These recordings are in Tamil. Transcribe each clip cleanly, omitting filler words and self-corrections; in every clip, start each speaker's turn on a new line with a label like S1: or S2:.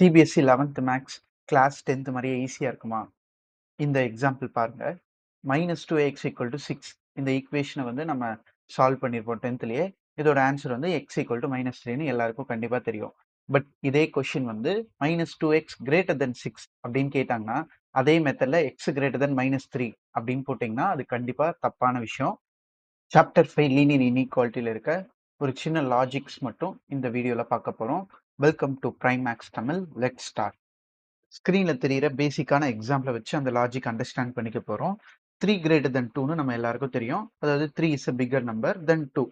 S1: CBSE 11th maths class 10th மாதிரியே ஈஸியாக இருக்குமா? இந்த எக்ஸாம்பிள் பாருங்க. -2x = 6 இந்த ஈக்குவேஷனை வந்து நம்ம சால்வ் பண்ணியிருப்போம் 10த்லயே. இதோட ஆன்சர் வந்து x = -3ன்னு எல்லாருக்கும் கண்டிப்பா தெரியும். பட் இதே கொஸ்டின் வந்து -2x > 6 அப்படின்னு கேட்டாங்கன்னா, அதே மெத்தட்ல x <-3 அப்படின்னு போட்டிங்கன்னா, அது கண்டிப்பா தப்பான விஷயம். சாப்டர் 5 லீனியர் இன்இக்வாலிட்டியில் இருக்க ஒரு சின்ன லாஜிக்ஸ் மட்டும் இந்த வீடியோல பார்க்க போறோம். Welcome to Prime Max Tamil. Let's start. ஸ்க்ரீன்ல தெரியிற பேசிக்கான எக்ஸாம்பிள வச்சு அந்த லாஜிக் அண்டர்ஸ்டாண்ட் பண்ணிக்க போறோம். 3 > 2ன்னு நம்ம எல்லாருக்கும் தெரியும். அதாவது 3 is a bigger number than 2.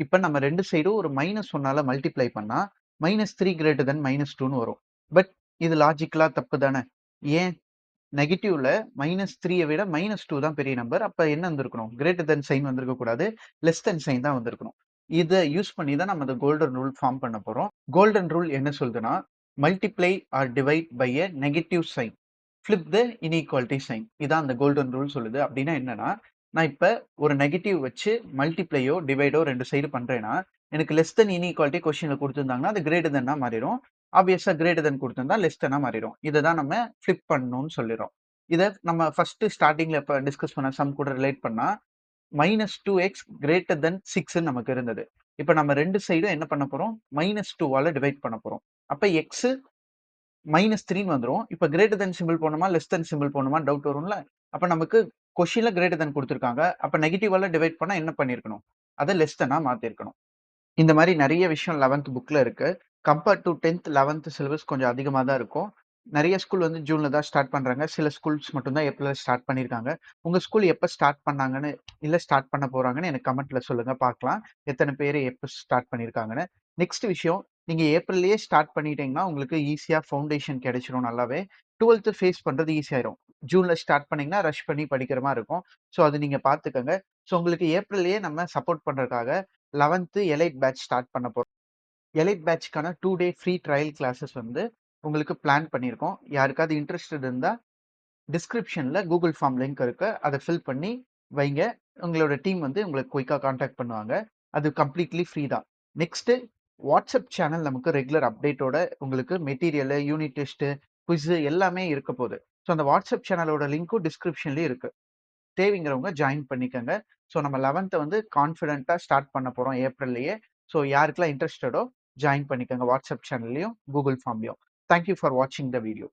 S1: இப்ப நம்ம 2 சைடும் ஒரு -1ஆல மல்டிப்ளை பண்ணா -3 > -2ன்னு வரும். பட் இது லாஜிக்கலா தப்பு தானே? ஏன்? நெகட்டிவ்ல -3ய விட -2 தான் பெரிய நம்பர். அப்ப என்ன வந்திருக்கணும்? கிரேட்டர் தென் சைன் வந்திருக்க கூடாது. லெஸ் தென் சைன் தான் வந்திருக்கணும். இத யூஸ் பண்ணி தான் நம்ம அந்த கோல்டன் ரூல் ஃபார்ம் பண்ண போறோம். கோல்டன் ரூல் என்ன சொல்லுதுன்னா, multiply or divide by a negative sign. Flip the inequality sign. இதான் அந்த கோல்டன் ரூல் சொல்லுது. அப்படின்னா என்னன்னா, நான் இப்ப ஒரு நெகட்டிவ் வச்சு மல்டிப்ளையோ, டிவைடோ 2 சைடு பண்றேன்னா, எனக்கு லெஸ் தென் இன்இக்வாலிட்டி கொஸ்டின்ல குடுத்திருந்தாங்கன்னா, அது கிரேட்டர் தென்னா மாறிரும். ஆப்வியஸா கிரேட்டர் தென் குடுத்திருந்தா லெஸ் தென்னா மாறிரும். இத தான் நம்ம ஃபிளிப் பண்ணணும்னு சொல்லிறோம். இத நம்ம ஃபர்ஸ்ட் ஸ்டார்ட்டிங்ல இப்ப டிஸ்கஸ் பண்ண சம் கூட ரிலேட் பண்ணா, -2x > 6ன்னு நமக்கு இருந்தது. இப்ப நம்ம 2 சைடும் என்ன பண்ண போறோம்? -2ஆல டிவைட் பண்ண போறோம். அப்ப x -3ன்னு வந்துரும். இப்ப கிரேட்டர் தென் சிம்பல் போடணுமா? லெஸ் தென் சிம்பல் போடணுமான்னு டவுட் வரும்ல? அப்ப நமக்கு கொஸ்டின்ல கிரேட்டர் தென் குடுத்திருக்காங்க. அப்ப நெகட்டிவால டிவைட் பண்ணா என்ன பண்ணியிருக்கணும்? அத லெஸ் தென்னா மாத்தியிருக்கணும். இந்த மாரி நெறைய விஷயம் 11th புக்ல இருக்கு. Compare to 10th, 11th syllabus கொஞ்சம் அதிகமா தான் இருக்கும். நெறைய ஸ்கூல் வந்து ஜூன்ல தான் ஸ்டார்ட் பண்றாங்க. சில ஸ்கூல்ஸ் மட்டும் தான் ஏப்ரல்ல ஸ்டார்ட் பண்ணியிருக்காங்க. உங்க ஸ்கூல் எப்ப ஸ்டார்ட் பண்ணாங்கன்னு, இல்ல ஸ்டார்ட் பண்ண போறாங்கன்னு எனக்கு கமெண்ட்ல சொல்லுங்க பார்க்கலாம். எத்தன பேரு எப்ப ஸ்டார்ட் பண்ணியிருக்காங்கன்னு. நெக்ஸ்ட் விஷயம், நீங்க ஏப்ரல்லயே ஸ்டார்ட் பண்ணிட்டீங்கன்னா, உங்களுக்கு ஈஸியா ஃபவுண்டேஷன் கிடைச்சிரும் நல்லாவே. 12th ஃபேஸ் பண்றது ஈஸி ஆயிரும். ஜூன்ல ஸ்டார்ட் பண்ணீங்கன்னா, ரஷ் பண்ணி படிக்கிற மாரி இருக்கும். ஸோ அது நீங்க பார்த்துக்கங்க. ஸோ உங்களுக்கு ஏப்ரல்லயே நம்ம சப்போர்ட் பண்றதுக்காக 11th எலைட் பேட்ச் ஸ்டார்ட் பண்ண போறோம். எலைட் பேட்ச்க்கான 2 டே ஃப்ரீ ட்ரையல் கிளாஸஸ் வந்து உங்களுக்கு பிளான் பண்ணியிருக்கோம். யாருக்காவது இன்ட்ரெஸ்டட் இருந்தா டிஸ்கிரிப்ஷன்ல கூகுள் ஃபார்ம் லிங்க் இருக்கு. அத ஃபில் பண்ணி வைங்க. உங்களோட டீம் வந்து உங்களுக்கு குயிக்கா கான்டாக்ட் பண்ணுவாங்க. அது கம்ப்ளீட்லி ஃப்ரீ தான். நெக்ஸ்ட் வாட்ஸ்அப் சேனல் நமக்கு ரெகுலர் அப்டேட்டோட உங்களுக்கு மெட்டீரியல், யூனிட் டெஸ்ட், குவிஸ் எல்லாமே இருக்க போகுது. ஸோ அந்த வாட்ஸ்அப் சேனலோட லிங்க்கும் டிஸ்கிரிப்ஷன்லயே இருக்கு. தேவைங்கிறவங்க ஜாயின் பண்ணிக்கங்க. ஸோ நம்ம 11th வந்து கான்ஃபிடென்ட்டா ஸ்டார்ட் பண்ண போறோம் ஏப்ரல்லயே. ஸோ யாருக்கெல்லாம் இன்ட்ரெஸ்டடோ ஜாயின் பண்ணிக்கங்க வாட்ஸ்அப் சேனல்லயும், கூகுள் ஃபார்ம்லயும். தேங்க் யூ ஃபார் வாட்சிங் த வீடியோ.